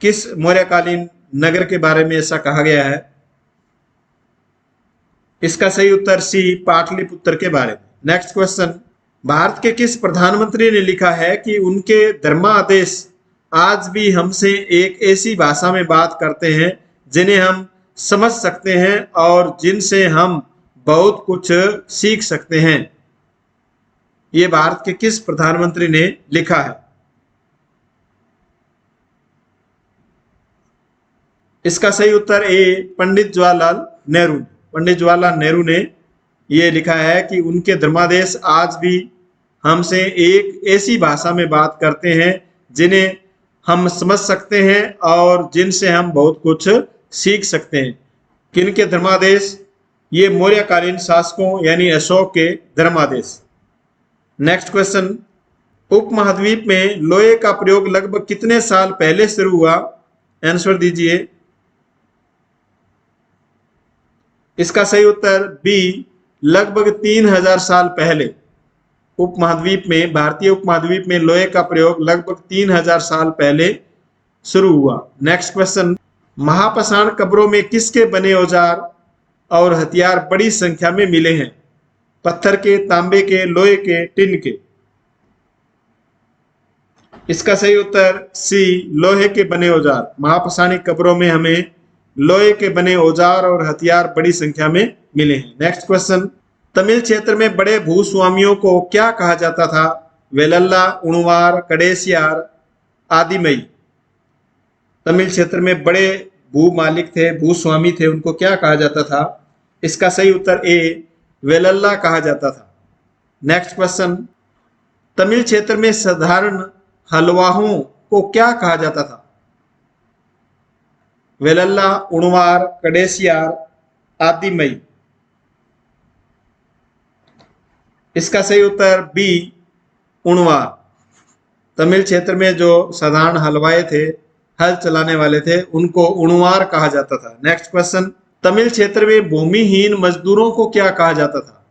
किस मौर्यकालीन नगर के बारे में ऐसा कहा गया है? इसका सही उत्तर सी पाटलिपुत्र के बारे में। नेक्स्ट क्वेश्चन, भारत के किस प्रधानमंत्री ने लिखा है कि उनके धर्मादेश आज भी हमसे एक ऐसी भाषा में बात करते हैं जिन्हें हम समझ सकते हैं और जिनसे हम बहुत कुछ सीख सकते हैं? ये भारत के किस प्रधानमंत्री ने लिखा है? इसका सही उत्तर ए पंडित जवाहरलाल नेहरू। पंडित जवाहरलाल नेहरू ने ये लिखा है कि उनके धर्मादेश आज भी हमसे एक ऐसी भाषा में बात करते हैं जिन्हें हम समझ सकते हैं और जिनसे हम बहुत कुछ सीख सकते हैं। किनके धर्मादेश? ये मौर्यकालीन शासकों यानी अशोक के धर्मादेश। नेक्स्ट क्वेश्चन, उपमहाद्वीप में लोहे का प्रयोग लगभग कितने साल पहले शुरू हुआ? आंसर दीजिए। इसका सही उत्तर बी, लगभग 3000 साल पहले। उपमहाद्वीप में, भारतीय उपमहाद्वीप में लोहे का प्रयोग लगभग 3000 साल पहले शुरू हुआ। नेक्स्ट क्वेश्चन, महापाषाण कब्रों में किसके बने औजार और हथियार बड़ी संख्या में मिले हैं? पत्थर के, तांबे के, लोहे के, टिन के। इसका सही उत्तर सी, लोहे के बने औजार। महापाषाणी कब्रों में हमें लोहे के बने औजार और हथियार बड़ी संख्या में मिले हैं। नेक्स्ट क्वेश्चन, तमिल क्षेत्र में बड़े भूस्वामियों को क्या कहा जाता था? वेलल्ला, उणवार, कडेसियार, आदिमई। तमिल क्षेत्र में बड़े भू मालिक थे, भूस्वामी थे, उनको क्या कहा जाता था? इसका सही उत्तर ए, वेलल्ला कहा जाता था। नेक्स्ट क्वेश्चन, तमिल क्षेत्र में साधारण हलवाहों को क्या कहा जाता था? वेलल्ला, उणवार, कडेसियार, आदिमई। इसका सही उत्तर बी, उणवार। तमिल क्षेत्र में जो साधारण हलवाई थे, हल चलाने वाले थे, उनको उणवार कहा जाता था। नेक्स्ट क्वेश्चन, तमिल क्षेत्र में भूमिहीन मजदूरों को क्या कहा जाता था?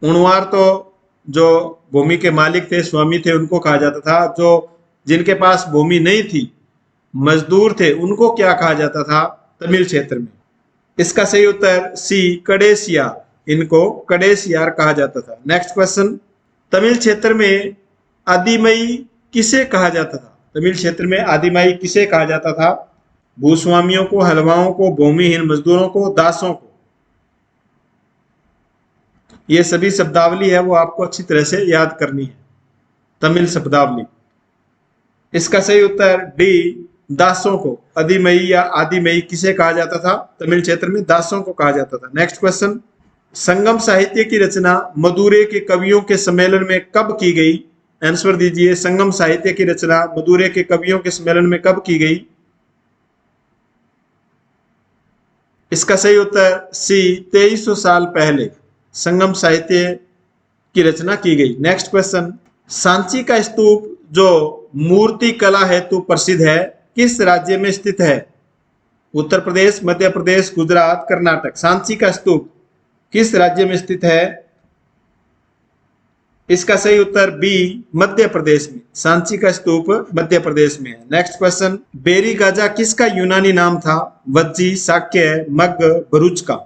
उणवार तो जो भूमि के मालिक थे, स्वामी थे, उनको कहा जाता था। जो जिनके पास भूमि नहीं थी, मजदूर थे, उनको क्या कहा जाता था तमिल क्षेत्र में? इसका सही उत्तर सी, कडेसियार। इनको कडेसियार कहा जाता था। नेक्स्ट क्वेश्चन, तमिल क्षेत्र में आदिमई किसे कहा जाता था? तमिल क्षेत्र में आदिमई किसे कहा जाता था? भूस्वामियों को, हलवाओं को, भूमिहीन मजदूरों को, दासों को। ये सभी शब्दावली है वो आपको अच्छी तरह से याद करनी है, तमिल शब्दावली। इसका सही उत्तर डी, दासों को। आदिमई या आदिमई किसे कहा जाता था? तमिल क्षेत्र में दासों को कहा जाता था। नेक्स्ट क्वेश्चन, संगम साहित्य की रचना मदुरै के कवियों के सम्मेलन में कब की गई? आंसर दीजिए। संगम साहित्य की रचना मदुरै के कवियों के सम्मेलन में कब की गई? इसका सही उत्तर सी, 2300 साल पहले संगम साहित्य की रचना की गई। नेक्स्ट क्वेश्चन, सांची का स्तूप जो मूर्ति कला हेतु प्रसिद्ध है, किस राज्य में स्थित है? उत्तर प्रदेश, मध्य प्रदेश, गुजरात, कर्नाटक। सांची का स्तूप किस राज्य में स्थित है? इसका सही उत्तर बी, मध्य प्रदेश में। सांची का स्तूप मध्य प्रदेश में है। नेक्स्ट क्वेश्चन, बेरी गाजा किसका यूनानी नाम था? वज्जी, शाक्य, मग, भरूच का।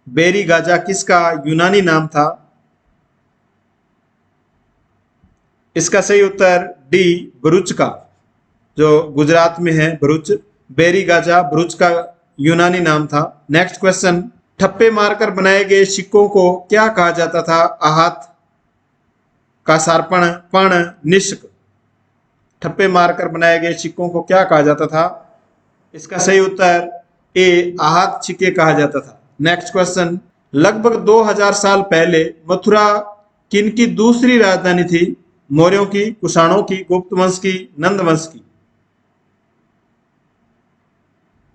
बेरी गाजा किसका यूनानी नाम था? इसका सही उत्तर डी, भरूच का, जो गुजरात में है भरूच। बेरी गाजा भरूच का यूनानी नाम था। नेक्स्ट क्वेश्चन, ठप्पे मारकर बनाए गए सिक्कों को क्या कहा जाता था? आहत, कासार्पण, पण, निष्क। ठप्पे मारकर बनाए गए सिक्कों को क्या कहा जाता था? इसका सही उत्तर ए, आहत सिक्के कहा जाता था। नेक्स्ट क्वेश्चन, लगभग 2000 साल पहले मथुरा किनकी दूसरी राजधानी थी? मौर्यों की, कुषाणों की, गुप्त वंश की, नंद वंश की।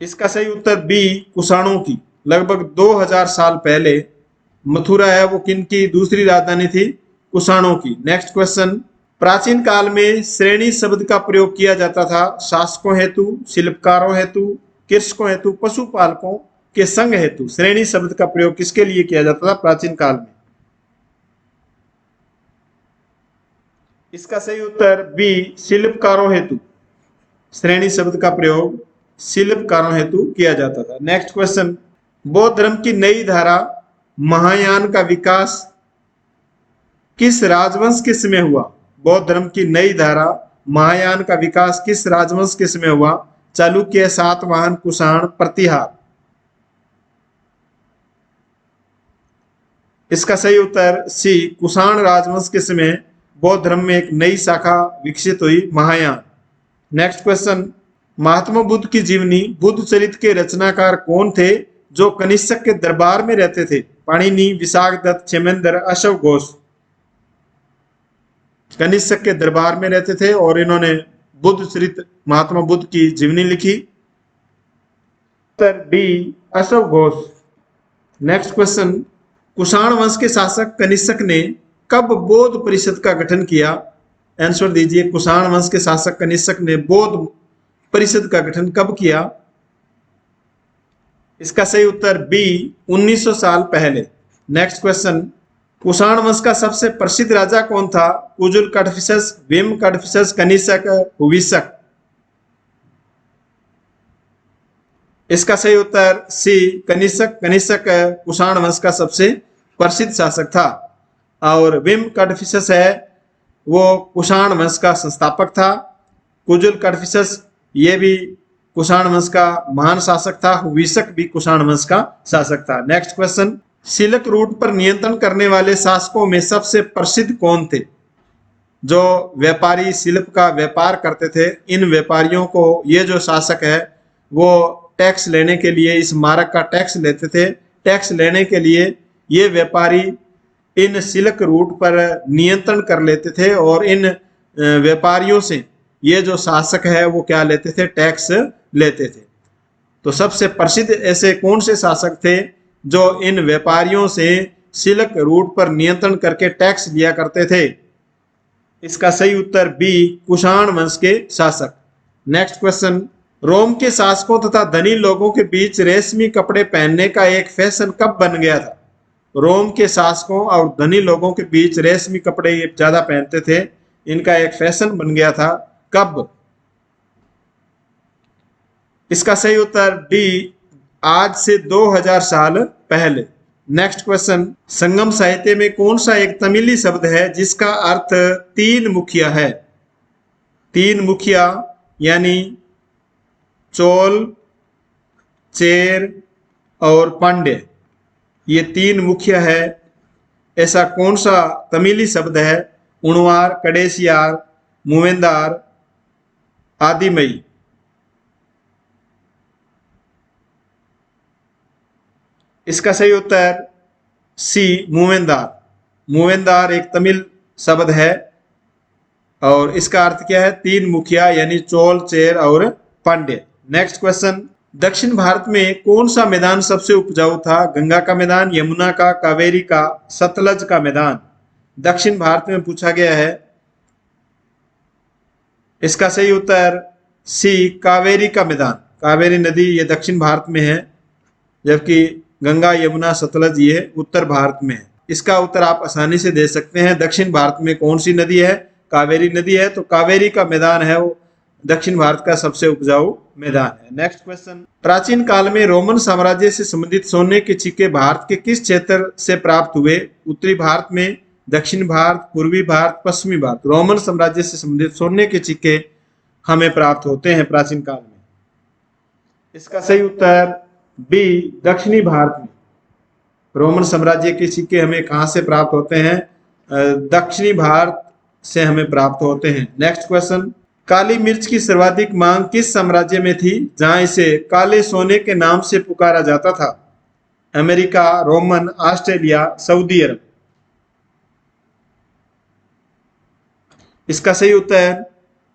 इसका सही उत्तर बी, कुषाणों की। लगभग 2000 साल पहले मथुरा है वो किनकी दूसरी राजधानी थी? कुषाणों की। नेक्स्ट क्वेश्चन, प्राचीन काल में श्रेणी शब्द का प्रयोग किया जाता था शासकों हेतु, शिल्पकारों हेतु, कृषकों हेतु, पशुपालकों के संघ हेतु। श्रेणी शब्द का प्रयोग किसके लिए किया जाता था प्राचीन काल में? इसका सही उत्तर बी, शिल्पकारों हेतु। श्रेणी शब्द का प्रयोग शिल्पकारों हेतु किया जाता था। नेक्स्ट क्वेश्चन, बौद्ध धर्म की नई धारा महायान का विकास किस राजवंश के समय हुआ? बौद्ध धर्म की नई धारा महायान का विकास किस राजवंश के समय हुआ? चालुक्य, सातवाहन, कुषाण, प्रतिहार। इसका सही उत्तर सी, कुषाण राजवंश के समय बौद्ध धर्म में एक नई शाखा विकसित हुई, महायान। नेक्स्ट क्वेश्चन, महात्मा बुद्ध की जीवनी बुद्ध चरित्र के रचनाकार कौन थे जो कनिष्क के दरबार में रहते थे? पाणिनि, विशाखदत्त, क्षेमेंद्र, अशोक घोष। कनिष्क के दरबार में रहते थे और इन्होंने बुद्ध चरित्र, महात्मा बुद्ध की जीवनी लिखी। उत्तर D, Ashok Ghosh. Next question, Kushan वंश के शासक कनिष्क ने कब बौद्ध परिषद का गठन किया? आंसर दीजिए। कुषाण वंश के शासक कनिष्क ने बौद्ध परिषद का गठन कब किया? इसका सही उत्तर बी, 1900 साल पहले। नेक्स्ट क्वेश्चन, कुषाण वंश का सबसे प्रसिद्ध राजा कौन था? कुजुल कड़फिसस, भीम कड़फिसस, कनिष्क, हुविष्क। इसका सही उत्तर सी, कनिष्क। कनिष्क कुषाण वंश का सबसे प्रसिद्ध शासक था। और भीम कड़फिसस है वो कुषाण वंश का संस्थापक था। कुजुल कड़फिसस ये भी कुषाण वंश का महान शासक था। हुविष्क भी कुषाण वंश का शासक था। नेक्स्ट क्वेश्चन, सिल्क रूट पर नियंत्रण करने वाले शासकों में सबसे प्रसिद्ध कौन थे? जो व्यापारी सिल्क का व्यापार करते थे, इन व्यापारियों को ये जो शासक है वो टैक्स लेने के लिए, इस मार्ग का टैक्स लेते थे। टैक्स लेने के लिए ये व्यापारी इन सिल्क रूट पर नियंत्रण कर लेते थे और इन व्यापारियों से ये जो शासक है वो क्या लेते थे? टैक्स लेते थे। तो सबसे प्रसिद्ध ऐसे कौन से शासक थे जो इन व्यापारियों से सिल्क रूट पर नियंत्रण करके टैक्स लिया करते थे? इसका सही उत्तर बी, कुषाण वंश के शासक। नेक्स्ट क्वेश्चन, रोम के शासकों तथा धनी लोगों के बीच रेशमी कपड़े पहनने का एक फैशन कब बन गया था? रोम के शासकों और धनी लोगों के बीच रेशमी कपड़े ये ज्यादा पहनते थे, इनका एक फैशन बन गया था। कब? इसका सही उत्तर डी, आज से 2000 साल पहले। नेक्स्ट क्वेश्चन, संगम साहित्य में कौन सा एक तमिली शब्द है जिसका अर्थ तीन मुखिया है? तीन मुखिया यानी चोल, चेर और पांड्य, ये तीन मुखिया है। ऐसा कौन सा तमिली शब्द है? उणवार, कडेसियार, मूवेंदार, आदिमई। इसका सही उत्तर सी, मूवेंदार। मूवेंदार एक तमिल शब्द है और इसका अर्थ क्या है? तीन मुखिया यानी चोल, चेर और पांड्य। नेक्स्ट क्वेश्चन, दक्षिण भारत में कौन सा मैदान सबसे उपजाऊ था? गंगा का मैदान, यमुना का, कावेरी का, सतलज का मैदान। दक्षिण भारत में पूछा गया है। इसका सही उत्तर सी, कावेरी का मैदान। कावेरी नदी ये दक्षिण भारत में है, जबकि गंगा, यमुना, सतलज ये उत्तर भारत में है। इसका उत्तर आप आसानी से दे सकते हैं। दक्षिण भारत में कौन सी नदी है? कावेरी नदी है। तो कावेरी का मैदान है वो दक्षिण भारत का सबसे उपजाऊ मैदान है। नेक्स्ट क्वेश्चन, प्राचीन काल में रोमन साम्राज्य से संबंधित सोने के सिक्के भारत के किस क्षेत्र से प्राप्त हुए? उत्तरी भारत में, दक्षिण भारत, पूर्वी भारत, पश्चिमी भारत। रोमन साम्राज्य से संबंधित सोने के सिक्के हमें प्राप्त होते हैं प्राचीन काल में। इसका सही उत्तर बी, दक्षिणी भारत में। रोमन साम्राज्य के सिक्के हमें कहां से प्राप्त होते हैं? दक्षिणी भारत से हमें प्राप्त होते हैं। नेक्स्ट क्वेश्चन, काली मिर्च की सर्वाधिक मांग किस साम्राज्य में थी जहां इसे काले सोने के नाम से पुकारा जाता था? अमेरिका, रोमन, ऑस्ट्रेलिया, सऊदी अरब। इसका सही उत्तर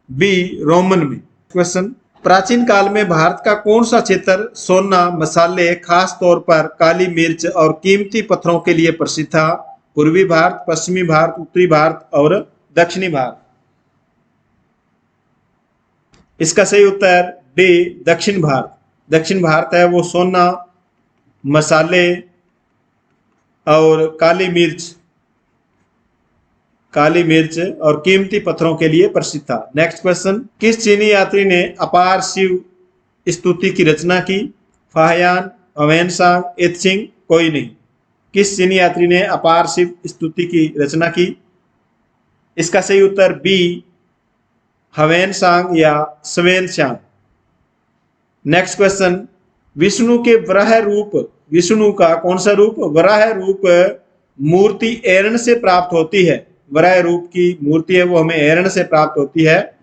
बी, रोमन में। क्वेश्चन, प्राचीन काल में भारत का कौन सा क्षेत्र सोना, मसाले, खास तौर पर काली मिर्च और कीमती पत्थरों के लिए प्रसिद्ध था? पूर्वी भारत, पश्चिमी भारत, उत्तरी भारत और दक्षिणी भारत। इसका सही उत्तर डी, दक्षिण भारत। दक्षिण भारत है वो सोना, मसाले और काली मिर्च और कीमती पत्थरों के लिए प्रसिद्ध था। नेक्स्ट क्वेश्चन, किस चीनी यात्री ने अपार शिव स्तुति की रचना की? फाहियान, ह्वेनसांग, एत्सिंग, कोई नहीं। किस चीनी यात्री ने अपार शिव स्तुति की रचना की? इसका सही उत्तर बी, ह्वेनसांग या स्वेनसांग। नेक्स्ट क्वेश्चन, विष्णु के वराह रूप, विष्णु का कौन सा रूप? वराह रूप मूर्ति एरण से प्राप्त होती है। वराह रूप की मूर्ति है वो हमें एरण से प्राप्त होती है,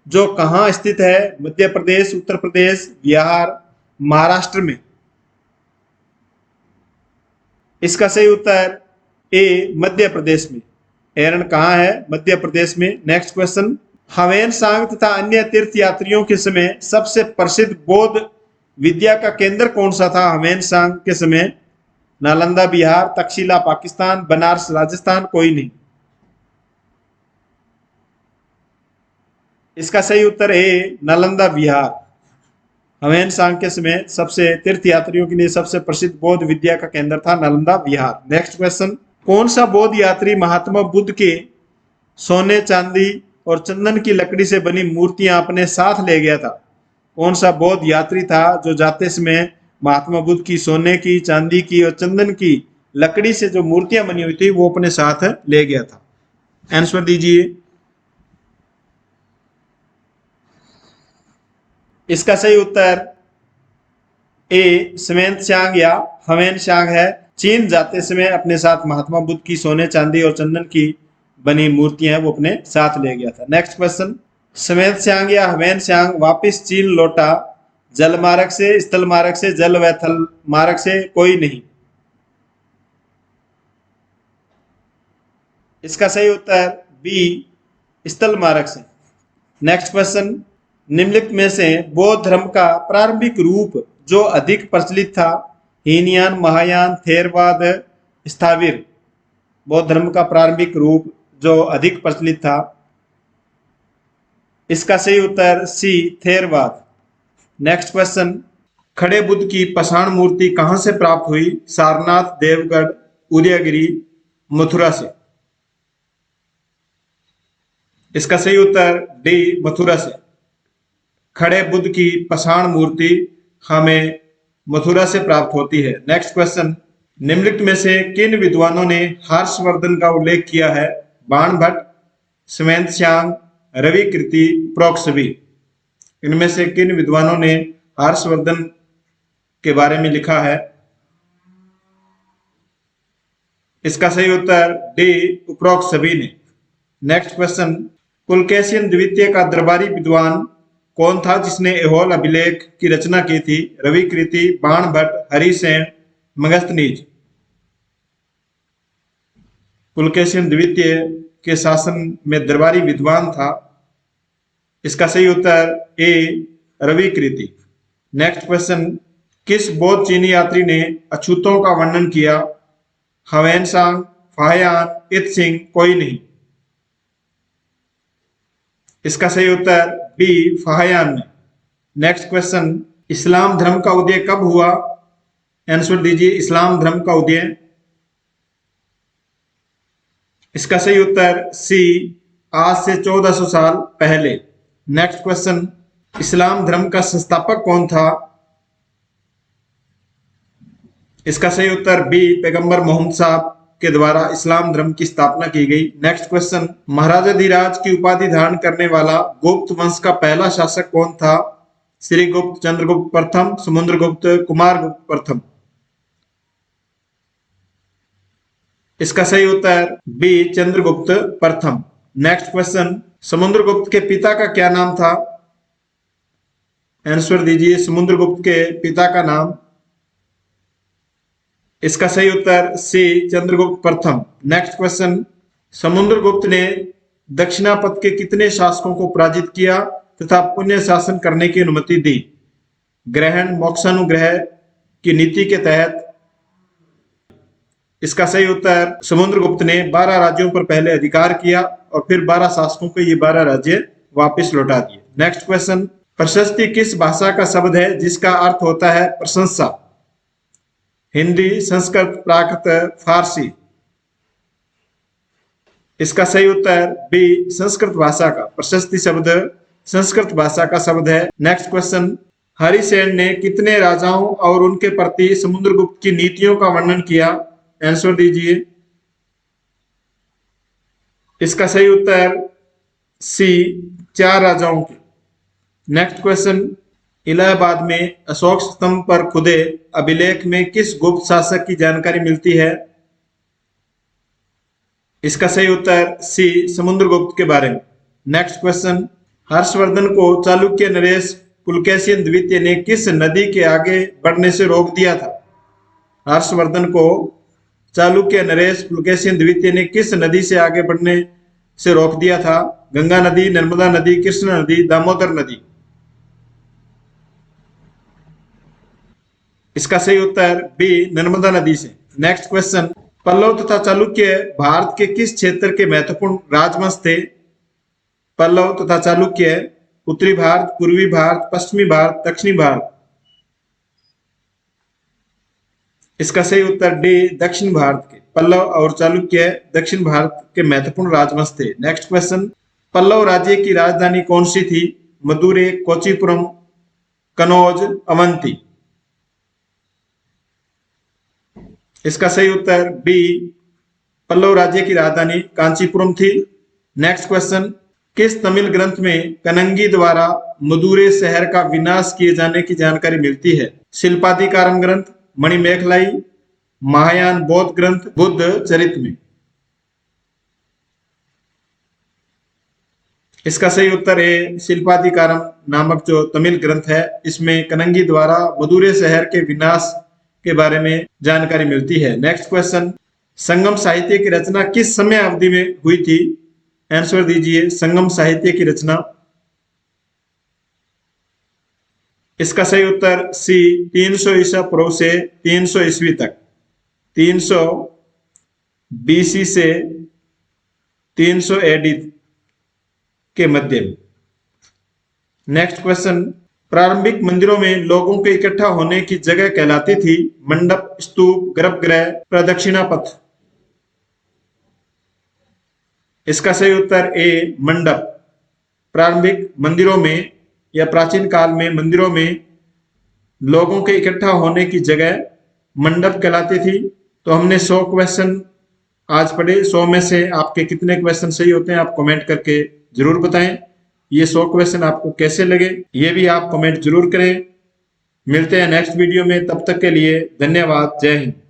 जो कहाँ स्थित है? मध्य प्रदेश, उत्तर प्रदेश, बिहार, महाराष्ट्र में। इसका सही उत्तर ए, मध्य प्रदेश में। एरण कहाँ है? मध्य प्रदेश में। नेक्स्ट क्वेश्चन, ह्वेनसांग तथा अन्य तीर्थ यात्रियों के समय सबसे प्रसिद्ध बौद्ध विद्या का केंद्र कौन सा था? ह्वेनसांग के समय नालंदा बिहार, तक्षशिला पाकिस्तान, बनारस राजस्थान, कोई नहीं। इसका सही उत्तर है नालंदा बिहार। हवेन सांग के समय सबसे तीर्थ यात्रियों के लिए सबसे प्रसिद्ध बौद्ध विद्या का केंद्र था नालंदा बिहार। नेक्स्ट क्वेश्चन, कौन सा बौद्ध यात्री महात्मा बुद्ध के सोने, चांदी और चंदन की लकड़ी से बनी मूर्तियां अपने साथ ले गया था? कौन सा बौद्ध यात्री था जो जाते समय महात्मा बुद्ध की सोने की, चांदी की और चंदन की लकड़ी से जो मूर्तियां बनी हुई थी वो अपने साथ ले गया था? आंसर दीजिए। इसका सही उत्तर ए स्वेन त्सांग या हवेन सांग है। चीन जाते समय अपने साथ महात्मा बुद्ध की सोने, चांदी और चंदन की बनी मूर्तियां वो अपने साथ ले गया था। नेक्स्ट क्वेश्चन, स्वेन त्सांग या हवेन सांग वापिस चीन लौटा जल मार्ग से, स्थल मार्ग से, जल व थल मार्ग से, कोई नहीं? इसका सही उत्तर बी स्थल मार्ग से। नेक्स्ट क्वेश्चन, निम्नलिखित में से बौद्ध धर्म का प्रारंभिक रूप जो अधिक प्रचलित था? हीनयान, महायान, थेरवाद, स्थाविर। बौद्ध धर्म का प्रारंभिक रूप जो अधिक प्रचलित था, इसका सही उत्तर सी थेरवाद। नेक्स्ट क्वेश्चन, खड़े बुद्ध की पाषाण मूर्ति कहां से प्राप्त हुई? सारनाथ, देवगढ़, उदयगिरी, मथुरा से। इसका सही उत्तर डी मथुरा से। खड़े बुद्ध की पाषाण मूर्ति हमें मथुरा से प्राप्त होती है। नेक्स्ट क्वेश्चन, निम्नलिखित में से किन विद्वानों ने हर्षवर्धन का उल्लेख किया है? बाणभट्ट, स्वेन त्सांग, रवि कृति, प्रोक्सवी। इनमें से किन विद्वानों ने हर्षवर्धन के बारे में लिखा है? इसका सही उत्तर डी उपरोक्त सभी ने। नेक्स्ट क्वेश्चन, पुलकेशिन द्वितीय का दरबारी विद्वान कौन था जिसने ऐहोल अभिलेख की रचना की थी? रवि कृति, बाणभट्ट, हरिसेन, मगस्थनीज। पुलकेशिन द्वितीय के शासन में दरबारी विद्वान था, इसका सही उत्तर ए रवि कृति। नेक्स्ट क्वेश्चन, किस बौद्ध चीनी यात्री ने अछूतों का वर्णन किया? हवेन सांग, फाहियान, इत सिंह, कोई नहीं? इसका सही उत्तर बी फाहियान ने। नेक्स्ट क्वेश्चन, इस्लाम धर्म का उदय कब हुआ? आंसर दीजिए। इस्लाम धर्म का उदय, इसका सही उत्तर सी आज से 1400 साल पहले। नेक्स्ट क्वेश्चन, इस्लाम धर्म का संस्थापक कौन था? इसका सही उत्तर बी पैगंबर मोहम्मद साहब के द्वारा इस्लाम धर्म की स्थापना की गई। नेक्स्ट क्वेश्चन, महाराजा धीराज की उपाधि धारण करने वाला गुप्त वंश का पहला शासक कौन था? श्रीगुप्त, चंद्रगुप्त प्रथम, समुद्रगुप्त, कुमारगुप्त प्रथम। इसका सही उत्तर बी चंद्रगुप्त प्रथम। नेक्स्ट क्वेश्चन, समुद्रगुप्त के पिता का क्या नाम था? आंसर दीजिए। समुद्रगुप्त के पिता का नाम, इसका सही उत्तर सी चंद्रगुप्त प्रथम। नेक्स्ट क्वेश्चन, समुद्रगुप्त ने दक्षिणापथ के कितने शासकों को पराजित किया तथा पुण्य शासन करने की अनुमति दी? ग्रहण, मोक्षानुग्रह की नीति के तहत। इसका सही उत्तर समुद्रगुप्त ने 12 राज्यों पर पहले अधिकार किया और फिर 12 शासकों को ये 12 राज्य वापस लौटा दिए। नेक्स्ट क्वेश्चन, प्रशस्ति किस भाषा का शब्द है जिसका अर्थ होता है प्रशंसा? हिंदी, संस्कृत, प्राकृत, फारसी। इसका सही उत्तर बी संस्कृत भाषा का। प्रशस्ति शब्द संस्कृत भाषा का शब्द है। नेक्स्ट क्वेश्चन, हरिसेन ने कितने राजाओं और उनके प्रति समुद्रगुप्त की नीतियों का वर्णन किया? आंसर दीजिए। इसका सही उत्तर सी 4 राजाओं के। नेक्स्ट क्वेश्चन, इलाहाबाद में अशोक स्तंभ पर खुदे अभिलेख में किस गुप्त शासक की जानकारी मिलती है? इसका सही उत्तर सी समुद्रगुप्त के बारे में। नेक्स्ट क्वेश्चन, हर्षवर्धन को चालुक्य नरेश पुलकेशिन द्वितीय ने किस नदी के आगे बढ़ने से रोक दिया था? हर्षवर्धन को चालुक्य नरेश पुलकेशिन द्वितीय ने किस नदी से आगे बढ़ने से रोक दिया था? गंगा नदी, नर्मदा नदी, कृष्ण नदी, दामोदर नदी। इसका सही उत्तर बी नर्मदा नदी से। नेक्स्ट क्वेश्चन, पल्लव तथा चालुक्य भारत के किस क्षेत्र के महत्वपूर्ण राजवंश थे? पल्लव तथा चालुक्य उत्तरी भारत, पूर्वी भारत, पश्चिमी भारत, दक्षिणी भारत। इसका सही उत्तर डी, दक्षिण भारत के। पल्लव और चालुक्य दक्षिण भारत के महत्वपूर्ण राजवंश थे। नेक्स्ट क्वेश्चन, पल्लव राज्य की राजधानी कौन सी थी? मदुरै, कोचीपुरम, कनौज, अवंती। इसका सही उत्तर बी, पल्लव राज्य की राजधानी कांचीपुरम थी। नेक्स्ट क्वेश्चन, किस तमिल ग्रंथ में कनंगी द्वारा मदुरै शहर का विनाश किए जाने की जानकारी मिलती है? शिल्पाधिकारम ग्रंथ, मणिमेखलाई, महायान बौद्ध ग्रंथ, बुद्ध चरित में। इसका सही उत्तर है शिल्पाधिकारम नामक जो तमिल ग्रंथ है, इसमें कनंगी द्वारा मदुरै शहर के विनाश के बारे में जानकारी मिलती है। नेक्स्ट क्वेश्चन, संगम साहित्य की रचना किस समय अवधि में हुई थी? आंसर दीजिए। संगम साहित्य की रचना, इसका सही उत्तर सी, 300 ईसा पूर्व से 300 ईस्वी तक, 300 बीसी से 300 एडी के मध्य में। नेक्स्ट क्वेश्चन, प्रारंभिक मंदिरों में लोगों के इकट्ठा होने की जगह कहलाती थी मंडप, स्तूप, गर्भगृह, प्रदक्षिणा पथ। इसका सही उत्तर ए, मंडप। प्रारंभिक मंदिरों में या प्राचीन काल में मंदिरों में लोगों के इकट्ठा होने की जगह मंडप कहलाती थी। तो हमने 100 क्वेश्चन आज पढ़े। 100 में से आपके कितने क्वेश्चन सही होते हैं आप कमेंट करके जरूर बताएं। ये 100 क्वेश्चन आपको कैसे लगे ये भी आप कमेंट जरूर करें। मिलते हैं नेक्स्ट वीडियो में, तब तक के लिए धन्यवाद। जय हिंद।